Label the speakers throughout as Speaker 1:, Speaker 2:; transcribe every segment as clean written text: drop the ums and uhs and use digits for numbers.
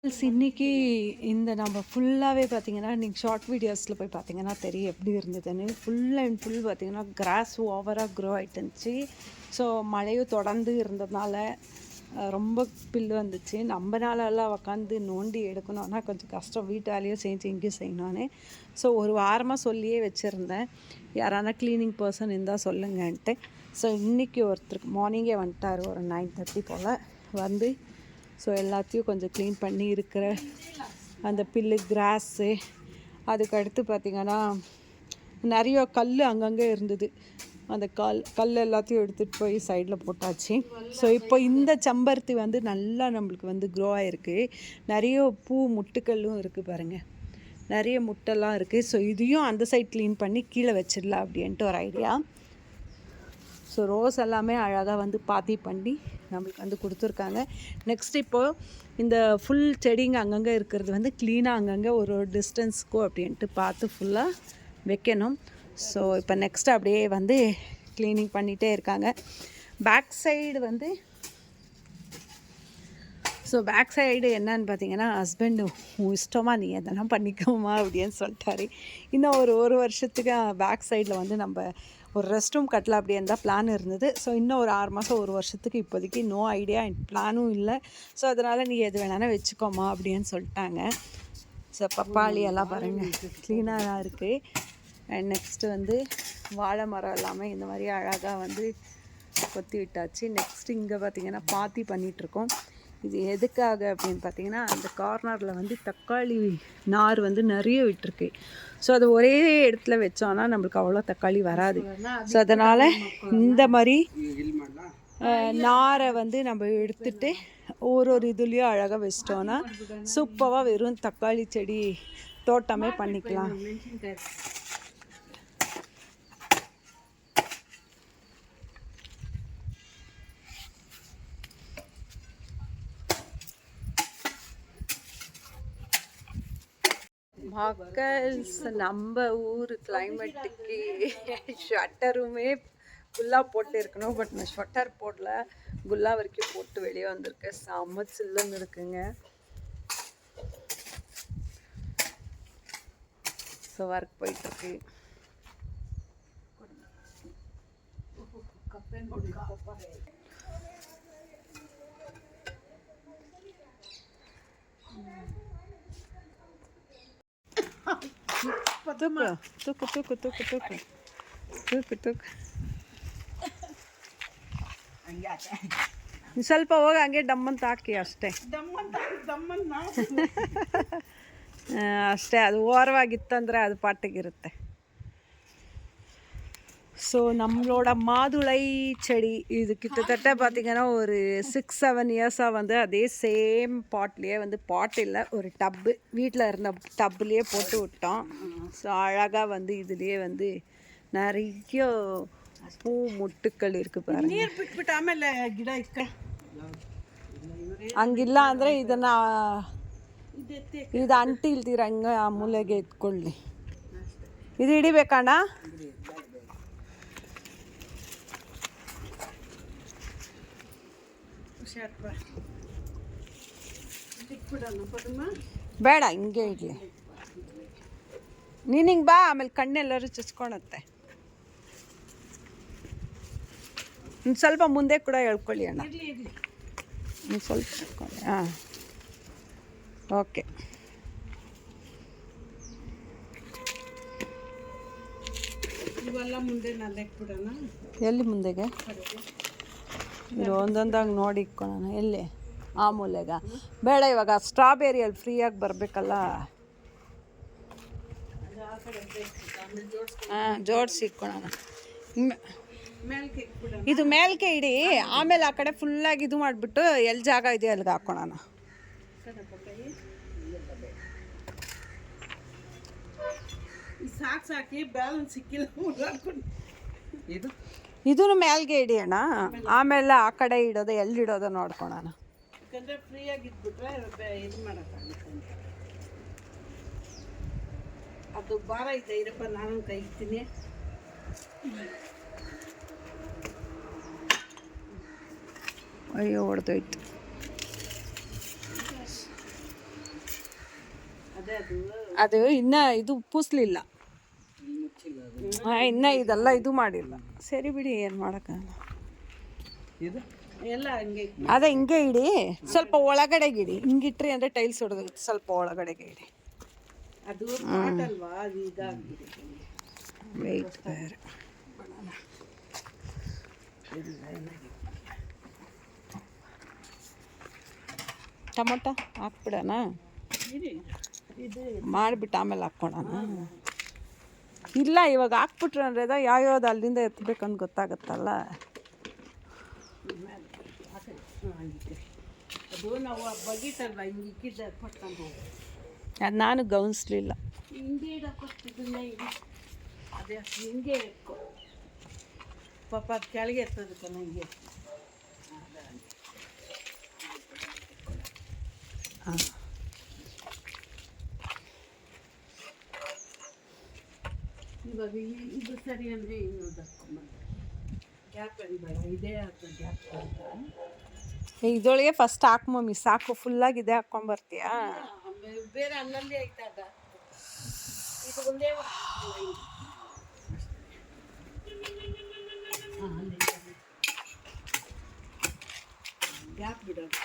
Speaker 1: இன்னைக்கு இந்த நம்ம ஃபுல்லாகவே பார்த்தீங்கன்னா நீங்கள் ஷார்ட் வீடியோஸில் போய் பார்த்தீங்கன்னா தெரியும் எப்படி இருந்ததுன்னு. ஃபுல் அண்ட் ஃபுல் பார்த்தீங்கன்னா கிராஸ் ஓவராக க்ரோ ஆகிட்டு இருந்துச்சு. ஸோ மழையும் தொடர்ந்து இருந்ததுனால ரொம்ப பில்லு வந்துச்சு. நம்மளாலெல்லாம் உட்காந்து நோண்டி எடுக்கணும்னா கொஞ்சம் கஷ்டம். வீட்டு வேலையும் செஞ்சு இங்கேயும் செய்யணுன்னு. ஸோ ஒரு வாரமாக சொல்லியே வச்சுருந்தேன், யாரானா க்ளீனிங் பர்சன் இருந்தால் சொல்லுங்கன்ட்டு. ஸோ இன்றைக்கி ஒருத்தருக்கு மார்னிங்கே வந்துட்டார், ஒரு 9:30 போல் வந்து. ஸோ எல்லாத்தையும் கொஞ்சம் க்ளீன் பண்ணி இருக்கிற அந்த பில்லு கிராஸு, அதுக்கடுத்து பார்த்திங்கன்னா நிறைய கல் அங்கங்கே இருந்தது. அந்த கல் எல்லாத்தையும் எடுத்துகிட்டு போய் சைடில் போட்டாச்சு. ஸோ இப்போ இந்த செம்பருத்தி வந்து நல்லா நம்மளுக்கு வந்து க்ரோ ஆகிருக்கு. நிறைய பூ முட்டுக்கல்லும் இருக்குது பாருங்கள், நிறைய முட்டெல்லாம் இருக்குது. ஸோ இதையும் அந்த சைட் க்ளீன் பண்ணி கீழே வச்சிடலாம் அப்படின்ட்டு ஒரு ஐடியா. ஸோ ரோஸ் எல்லாமே அழகாக வந்து பாத்தி பண்ணி நம்மளுக்கு வந்து கொடுத்துருக்காங்க. நெக்ஸ்ட் இப்போது இந்த ஃபுல் செடிங்க அங்கங்கே இருக்கிறது வந்து க்ளீனாக அங்கங்கே ஒரு டிஸ்டன்ஸுக்கும் அப்படின்ட்டு பார்த்து ஃபுல்லாக வைக்கணும். ஸோ இப்போ நெக்ஸ்ட் அப்படியே வந்து க்ளீனிங் பண்ணிகிட்டே இருக்காங்க. பேக் சைடு வந்து பேக் சைடு என்னன்னு பார்த்தீங்கன்னா, ஹஸ்பண்டு இஷ்டமாக நீ எதெல்லாம் பண்ணிக்கோமா அப்படின்னு சொல்லிட்டாரு. இன்னும் ஒரு வருஷத்துக்கு பேக் சைடில் வந்து நம்ம ஒரு ரெஸ்ட் ரூம் கட்டலாம் அப்படி இருந்தால் பிளான் இருந்தது. ஸோ இன்னும் ஒரு 6 மாதம், ஒரு வருஷத்துக்கு இப்போதைக்கு நோ ஐடியா, பிளானும் இல்லை. ஸோ அதனால் நீ எது வேணாலும் வச்சுக்கோமா அப்படின்னு சொல்லிட்டாங்க. ஸோ பப்பாளி எல்லாம் பாருங்கள் க்ளீனாக தான் இருக்குது. அண்ட் நெக்ஸ்ட்டு வந்து வாழை மரம் எல்லாமே இந்த மாதிரி அழகாக வந்து கொத்தி விட்டாச்சு. நெக்ஸ்ட்டு இங்கே பார்த்திங்கன்னா பாத்தி பண்ணிகிட்ருக்கோம். இது எதுக்காக அப்படின்னு பார்த்தீங்கன்னா, அந்த கார்னரில் வந்து தக்காளி நார் வந்து நிறைய விட்டுருக்கு. ஸோ அது ஒரே இடத்துல வச்சோன்னா நம்மளுக்கு அவ்வளோ தக்காளி வராது. ஸோ அதனால் இந்த மாதிரி நாரை வந்து நம்ம எடுத்துகிட்டு ஒரு இதுலேயும் அழகாக வச்சிட்டோன்னா சூப்பராக வெறும் தக்காளி செடி தோட்டமே பண்ணிக்கலாம். மக்கள்ஸ், நம்ம ஊர் கிளைமேட்டுக்கு ஷட்டருமே குல்லா போட்டு இருக்கணும். பட் நான் ஷட்டர் போடல, குல்லா வரைக்கும் போட்டு வெளியே வந்திருக்கேன். செம்ம சில்லுன்னு இருக்குங்க. ஸோ ஒர்க் போயிட்டுருக்கு. ಸ್ವಲ್ಪ ಹೋಗಿ ಹಂಗೆ ಡಮ್ಮಂತ ಹಾಕಿ ಅಷ್ಟೇ. ಅಷ್ಟೇ, ಅದು ಓರವಾಗಿತ್ತಂದರೆ ಅದು ಪಾಟಿಗಿರುತ್ತೆ. ஸோ நம்மளோட மாதுளை செடி இது கிட்டத்தட்ட பார்த்திங்கன்னா ஒரு 6-7 இயர்ஸாக வந்து அதே சேம் பாட்லேயே வந்து, பாட் இல்லை ஒரு டப்பு, வீட்டில் இருந்த டப்புலேயே போட்டு விட்டோம். ஸோ அழகாக வந்து இதுலேயே வந்து நிறைய பூ முட்டுக்கள் இருக்குது பாருங்க. ಆಮೇಲೆ ಗಿಡ ಹಂಗಿಲ್ಲ ಅಂದರೆ ಇದನ್ನು ಇದು ಅಂಟಿ ಇಲ್ದಿರ ಹಂಗೆ ಆ ಮೂಲೆಗೆ ಎತ್ಕೊಳ್ಳಿ. ಇದು ಹಿಡಿಬೇಕಣ್ಣ. ಬೇಡ, ಹಿಂಗೆ ಇರಲಿ. ನೀನು ಹಿಂಗೆ ಬಾ, ಆಮೇಲೆ ಕಣ್ಣೆಲ್ಲರೂ ಚುಚ್ಕೊಳತ್ತೆ. ಸ್ವಲ್ಪ ಮುಂದೆ ಕೂಡ ಹೇಳ್ಕೊಳ್ಳಿ ಅಣ್ಣ, ಸ್ವಲ್ಪ ಹೇಳ್ಕೊಳ್ಳಿ. ಹಾಂ, ಓಕೆ. ಎಲ್ಲಿ ಮುಂದೆಗೆ ಇದು ಒಂದೊಂದಾಗಿ ನೋಡಿ ಇಟ್ಕೊಳ್ಳೋಣ. ಎಲ್ಲಿ ಆ ಮೂಲೆಗ ಬೇಡ, ಇವಾಗ ಸ್ಟ್ರಾಬೆರಿಯಲ್ಲಿ ಫ್ರೀಯಾಗಿ ಬರಬೇಕಲ್ಲ. ಹಾಂ, ಜೋಡಿಸಿ ಇಟ್ಕೊಳ್ಳೋಣ. ಇದು ಮೇಲ್ಕೆ ಇಡಿ, ಆಮೇಲೆ ಆ ಕಡೆ ಫುಲ್ಲಾಗಿ ಇದು ಮಾಡಿಬಿಟ್ಟು ಎಲ್ಲಿ ಜಾಗ ಇದೆ ಅಲ್ಲಿಗೆ ಹಾಕ್ಕೊಳ್ಳೋಣ. ಸಾಕಿ ಬ್ಯಾಲೆನ್ಸ್ ಸಿಕ್ಕಿಲ್ಲ. ಇದನ್ನು ಮೇಲ್ಗೆ ಇಡಿ ಅಣ್ಣ, ಆಮೇಲೆ ಆ ಕಡೆ ಇಡೋದು ಎಲ್ಲಿಡೋದು ನೋಡ್ಕೊಳೋಣ. ಅದು ಭಾರ ಇದೆ, ಇರಪ್ಪ ನಾನು ಕೈ ಇಡ್ತೀನಿ. ಅಯ್ಯೋ ಹೊಡೆದೋಯ್ತು. ಅದು ಇನ್ನೂ ಇದು ಪೂಸ್ಲಿಲ್ಲ, ಇನ್ನೂ ಇದೆಲ್ಲ ಇದು ಮಾಡಿಲ್ಲ. ಸರಿ ಬಿಡಿ, ಏನು ಮಾಡೋಕ್ಕಾಗಲ್ಲ. ಅದೇ ಹಿಂಗೆ ಇಡಿ, ಸ್ವಲ್ಪ ಒಳಗಡೆಗೆ ಇಡಿ. ಹಿಂಗಿಟ್ರಿ ಅಂದರೆ ಟೈಲ್ಸ್ ಹೊಡೆದೋಗುತ್ತೆ, ಸ್ವಲ್ಪ ಒಳಗಡೆಗೆ ಇಡಿ. ಅದು ವೆಯ್ಟ್ ಬೇರೆ. ಟೊಮೊಟೊ ಹಾಕ್ಬಿಡೋಣ, ಮಾಡಿಬಿಟ್ಟು ಆಮೇಲೆ ಹಾಕ್ಕೊಳೋಣ. ಇಲ್ಲ, ಇವಾಗ ಹಾಕ್ಬಿಟ್ರೆ ಅಂದರೆ ಯಾವ್ಯಾವ್ದು ಅಲ್ಲಿಂದ ಎತ್ತಬೇಕಂತ ಗೊತ್ತಾಗುತ್ತಲ್ಲ. ಅದು ನಾವು ಬಗೀಟಲ್ವ ಹಿಂಗೆ ಇಕ್ಕಿದ್ದೆ ಕೊಟ್ಕೊಂಡು ಹೋಗಿ, ಅದು ನಾನು ಗಮನಿಸ್ಲಿಲ್ಲ. ಹಿಂಗೆ ಇಡೋಕ್ಕೊತ್ತಿದ್ದನ್ನೇ ಇಡಿ, ಅದೇ ಹಿಂಗೆ ಇಟ್ಕೊ ಪಾಪ, ಅದು ಕೆಳಗೆ ಎತ್ತದಕ್ಕೆ ನನಗೆ. ಹಾಂ, ಇವಾಗ ಇದು ಸರಿ ಅಂದರೆ ಇನ್ನೊಂದು ಹಾಕ್ಕೊಂಬಂದು ಗ್ಯಾಪ್ ಬೇಡ, ಇದೇ ಹಾಕೋ ಗ್ಯಾಪ್ ಇದೊಳಗೆ ಫಸ್ಟ್ ಹಾಕು ಮಮ್ಮಿ, ಸಾಕು. ಫುಲ್ಲಾಗಿ ಇದೇ ಹಾಕ್ಕೊಂಬರ್ತೀಯಾ? ಬೇರೆ ಅಲ್ಲಲ್ಲಿ ಆಯ್ತಾಗ ಇದು ಒಂದೇ ಗ್ಯಾಪ್ ಬಿಡೋದು.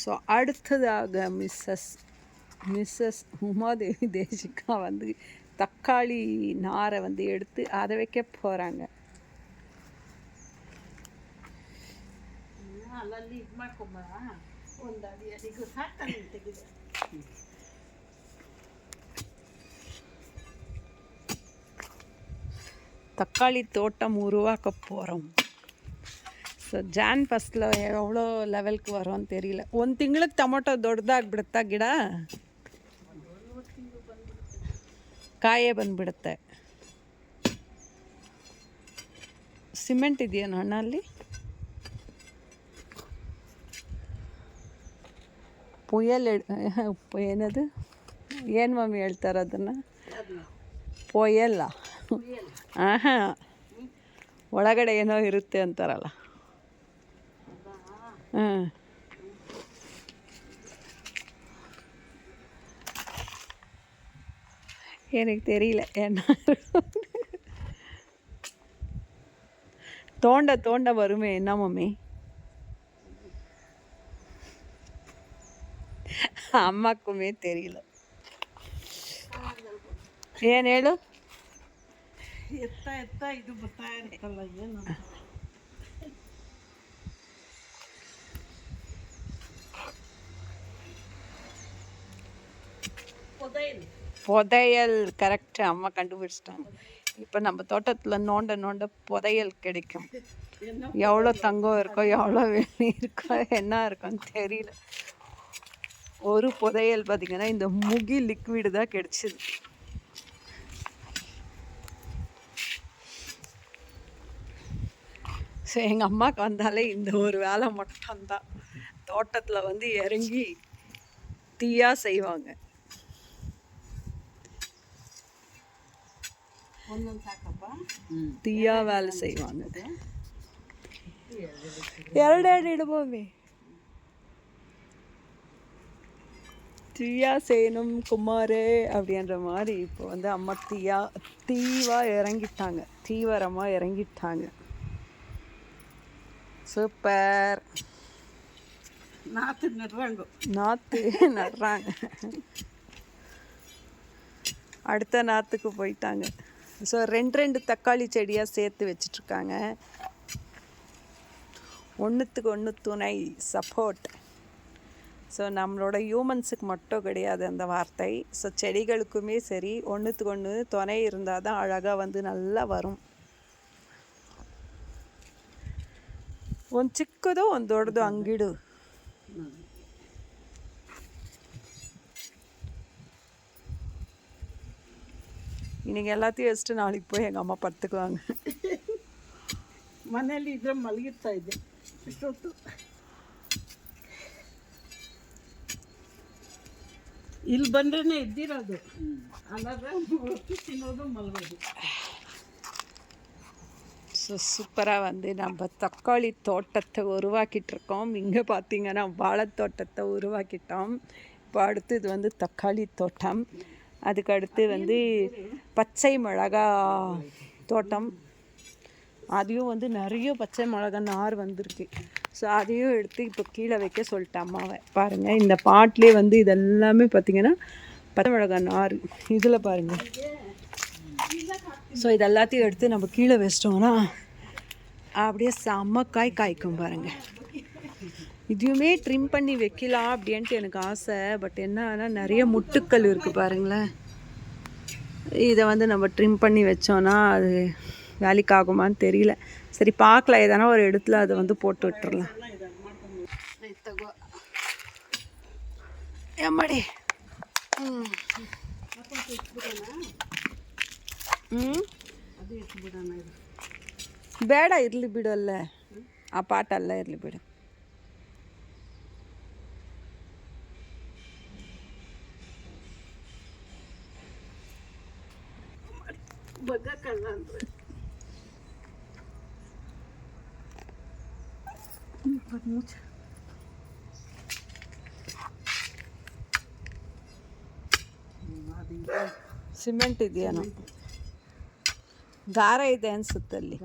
Speaker 1: ஸோ அடுத்ததாக மிஸ்ஸஸ் உமாதேவி தேசிகா வந்து தக்காளி நாரை வந்து எடுத்து அதை வைக்க போகிறாங்க. தக்காளி தோட்டம் உருவாக்க போகிறோம். ஸோ ಜಾನ್ ಫಸ್ಟ್ಲು ಎವಳೋ ಲೆವೆಲ್ಗೆ ಬರೋ ಅಂತ தெரியல. ಒಂದು ತಿಂಗಳಿಗೆ ಟೊಮೊಟೊ ದೊಡ್ಡದಾಗ್ಬಿಡುತ್ತಾ ಗಿಡ? ಕಾಯೇ ಬಂದುಬಿಡುತ್ತೆ. ಸಿಮೆಂಟ್ ಇದೆಯೇನೋ ಅಣ್ಣ ಅಲ್ಲಿ? ಏನದು, ಏನು ಮಮ್ಮಿ ಹೇಳ್ತಾರೆ ಅದನ್ನು? ಪೊಯಲ್ಲ. ಹಾಂ, ಒಳಗಡೆ ಏನೋ ಇರುತ್ತೆ ಅಂತಾರಲ್ಲ. எனக்கு தெரியல என்ன. தோண்ட வருமே, என்ன மம்மி? ಅಮ್ಮಕ್ಕೂ தெரியல. ಏನು ಹೇಳು? ಎತ್ತ ಇದು ಬರ್ತಾ ಇರುತ್ತಲ್ಲ, ಏನು புதையல். கரெக்ட், அம்மா கண்டுபிடிச்சிட்டாங்க. இப்போ நம்ம தோட்டத்தில் நோண்ட புதையல் கிடைக்கும். எவ்வளோ தங்கம் இருக்கோ, எவ்வளோ வெள்ளி இருக்கோ, என்ன இருக்குன்னு தெரியல. ஒரு புதையல் பார்த்திங்கன்னா இந்த முகி லிக்விடு தான் கிடைச்சிது. ஸோ எங்கள் அம்மாவுக்கு வந்தாலே இந்த ஒரு வேலை மட்டும்தான். தோட்டத்தில் வந்து இறங்கி தீயா செய்வாங்க. தீயா வேலை செய்வாங்க. ಎರಡೆರಡು ಇಡ್ಬೋವೆ. தீயா செய்யணும் குமாரே அப்படின்ற மாதிரி இப்போ வந்து அம்மா தீவிரமாக இறங்கிட்டாங்க. சூப்பர். நாற்று நடுறாங்க. அடுத்த நாற்றுக்கு போயிட்டாங்க. ஸோ ரெண்டு தக்காளி செடியாக சேர்த்து வச்சிட்ருக்காங்க. ஒன்றுத்துக்கு ஒன்று துணை, சப்போர்ட். ஸோ நம்மளோட ஹியூமன்ஸுக்கு மட்டும் கிடையாது அந்த வார்த்தை. ஸோ செடிகளுக்குமே சரி, ஒன்றுத்துக்கு ஒன்று துணை இருந்தால் தான் அழகாக வந்து நல்லா வரும். ಒಂದು ಚಿಕ್ಕದು ಒಂದು ದೊಡ್ಡದು ಅಂಗಿಡು. இன்னைக்கு எல்லாத்தையும் வச்சுட்டு நாளைக்கு போய் எங்கள் அம்மா படுத்துக்குவாங்க. ಮನೆಯಲ್ಲಿ ಇದ್ರೆ ಮಲಗಿರ್ತಾ ಇದ್ದೆ ಇಷ್ಟೊತ್ತು.
Speaker 2: ಇಲ್ಲಿ ಬಂದ್ರೆ ಇದ್ದಿರೋದು ಅಲ್ಲಾದ್ರೆ ತಿನ್ನೋದು ಮಲಗೋದು.
Speaker 1: ஸோ சூப்பராக வந்து நம்ம தக்காளி தோட்டத்தை உருவாக்கிட்டுருக்கோம். இங்கே பார்த்தீங்கன்னா வாழைத்தோட்டத்தை உருவாக்கிட்டோம். இப்போ அடுத்து இது வந்து தக்காளி தோட்டம், அதுக்கு அடுத்து வந்து பச்சை மிளகா தோட்டம். அதையும் வந்து நிறைய பச்சை மிளகா நார் வந்திருக்கு. ஸோ அதையும் எடுத்து இப்போ கீழே வைக்க சொல்லிட்டேன் அம்மாவை. பாருங்கள், இந்த பாட்டிலே வந்து இதெல்லாமே பார்த்திங்கன்னா பச்சை மிளகா நார். இதில் பாருங்கள். ஸோ இது எல்லாத்தையும் எடுத்து நம்ம கீழே வச்சிட்டோம்னா அப்படியே செம்ம காய்க்கும் பாருங்கள். இதையுமே ட்ரிம் பண்ணி வைக்கலாம் அப்படின்ட்டு எனக்கு ஆசை. பட் என்னன்னா நிறைய முட்டுக்கள் இருக்குது பாருங்களேன். இதை வந்து நம்ம ட்ரிம் பண்ணி வச்சோன்னா அது வேலைக்கு ஆகுமான்னு தெரியல. சரி பார்க்கலாம், எதனா ஒரு இடத்துல அதை வந்து போட்டு விட்டுறலாம். எம்மாடி ಬೇಡ, ಇರಲಿ ಬಿಡು, ಅಲ್ಲೇ ಆ ಪಾಠ ಅಲ್ಲ ಇರಲಿ ಬಿಡು. ಸಿಮೆಂಟ್ ಇದೆಯೇನೋ, ಗಾರ ಇದೆ ಅನ್ಸುತ್ತೆ ಅಲ್ಲಿ.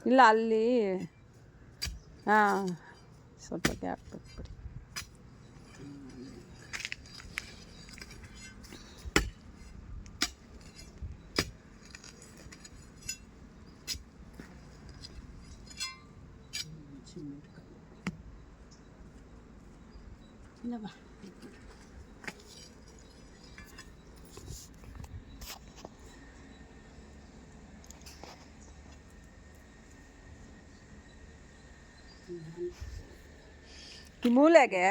Speaker 1: ಇಲ್ಲ ಅಲ್ಲಿ ಹಾಂ ಸ್ವಲ್ಪ ಗ್ಯಾಪ್ ಬಿಟ್ಬಿಡಿ. ಈ ಮೂಲೆಗೆ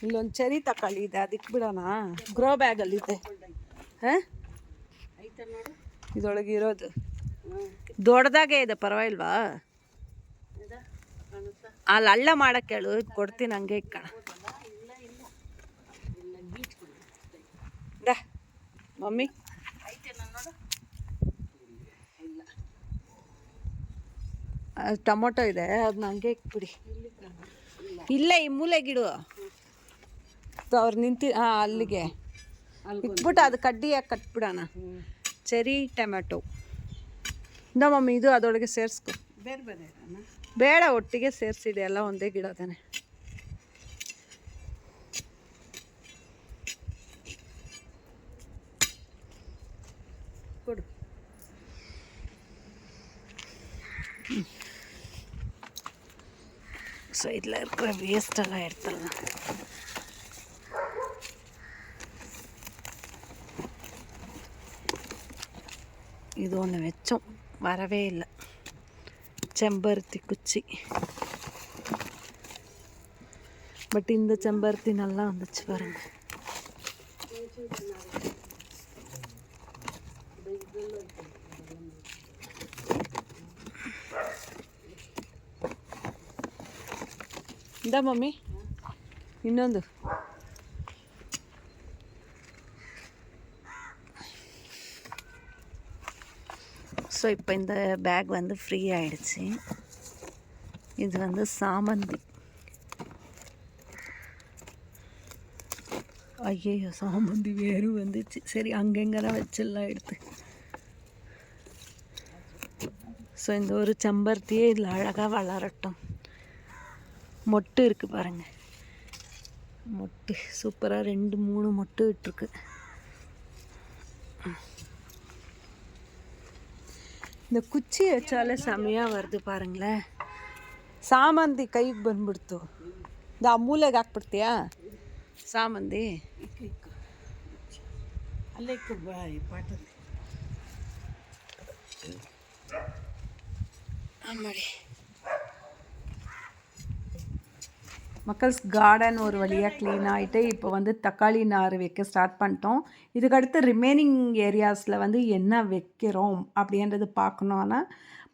Speaker 1: ಇಲ್ಲೊಂದು ಚೆರಿ ತಕೊಳ್ಳಿ ಇದೆ, ಅದಕ್ಕೆ ಬಿಡೋಣ. ಗ್ರೋ ಬ್ಯಾಗಲ್ಲಿದೆ. ಹಾಂ, ಇದೊಳಗೆ ಇರೋದು ದೊಡ್ಡದಾಗೆ ಇದೆ, ಪರವಾಗಿಲ್ವಾ? ಅಲ್ಲಿ ಹಳ್ಳ ಮಾಡಕ್ಕೆ ಹೇಳು, ಇದು ಕೊಡ್ತೀನಿ ಹಂಗೆ ಇಕ್ಕಣ. ಮಮ್ಮಿ ಟೊಮೊಟೊ ಇದೆ, ಅದನ್ನ ಹಂಗೆ ಇಕ್ಬಿಡಿ. ಇಲ್ಲೇ ಈ ಮೂಲೆಗಿಡು, ಅವ್ರು ಹಾಂ ಅಲ್ಲಿಗೆ ಇಟ್ಬಿಟ್ಟು ಅದು ಕಡ್ಡಿಯಾಗಿ ಕಟ್ಬಿಡೋಣ. ಚೆರಿ ಟೊಮೆಟೊ ಇಂದ ಮಮ್ಮಿ, ಇದು ಅದರೊಳಗೆ ಸೇರಿಸ್ಕೊ.
Speaker 2: ಬೇರೆ ಬೇರೆ
Speaker 1: ಬೇಡ, ಒಟ್ಟಿಗೆ ಸೇರಿಸಿದೆ, ಎಲ್ಲ ಒಂದೇ ಗಿಡ ತಾನೆ.
Speaker 2: ಕೊಡು.
Speaker 1: ஸோ இதில் இருக்கிற வேஸ்டெல்லாம் எடுத்துடலாம். இது ஒன்று வச்சோம், வரவே இல்லை. செம்பருத்தி குச்சி. பட் இந்த செம்பருத்தி நல்லா வந்துச்சு பாருங்க. இந்த மம்மி இன்னொಂದು. ஸோ இப்போ இந்த பேக் வந்து ஃப்ரீ ஆகிடுச்சு. இது வந்து சாமந்தி. ஐயோ, சாமந்தி வேறு வந்துச்சு. சரி, அங்கெங்கெல்லாம் வச்சிடலாம் எடுத்து. ஸோ இந்த ஒரு செம்பருத்தியே இதில் அழகாக வளரட்டும். மொட்டு இருக்குது பாருங்கள், மொட்டு சூப்பராக 2-3 மொட்டு விட்டுருக்கு. இந்த குச்சி வச்சாலே செமையாக வருது பாருங்களேன். ಸಾಮಂತಿ ಕೈಗೆ ಬಂದ್ಬಿಡ್ತು. ಆ ಮೂಲೆಗೆ ಹಾಕ್ಬಿಡ್ತೀಯಾ ಸಾಮಂತಿ?
Speaker 2: ಅಲ್ಲೇ ಪಾಟಲ್ಲಿ
Speaker 1: ಮಾಡಿ. மக்கள்ஸ் கார்டன் ஒரு வழியாக க்ளீன் ஆகிட்டு இப்போ வந்து தக்காளி நார் வைக்க ஸ்டார்ட் பண்ணிட்டோம். இதுக்கடுத்து ரிமைனிங் ஏரியாஸில் வந்து என்ன வைக்கிறோம் அப்படின்றது பார்க்கணுன்னா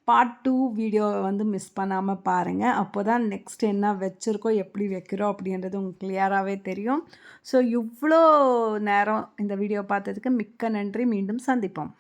Speaker 1: பார்ட் 2 வீடியோவை வந்து மிஸ் பண்ணாமல் பாருங்கள். அப்போ தான் நெக்ஸ்ட் என்ன வச்சுருக்கோம், எப்படி வைக்கிறோம் அப்படின்றது உங்களுக்கு கிளியராகவே தெரியும். ஸோ இவ்வளோ நேரம் இந்த வீடியோ பார்த்ததுக்கு மிக்க நன்றி. மீண்டும் சந்திப்போம்.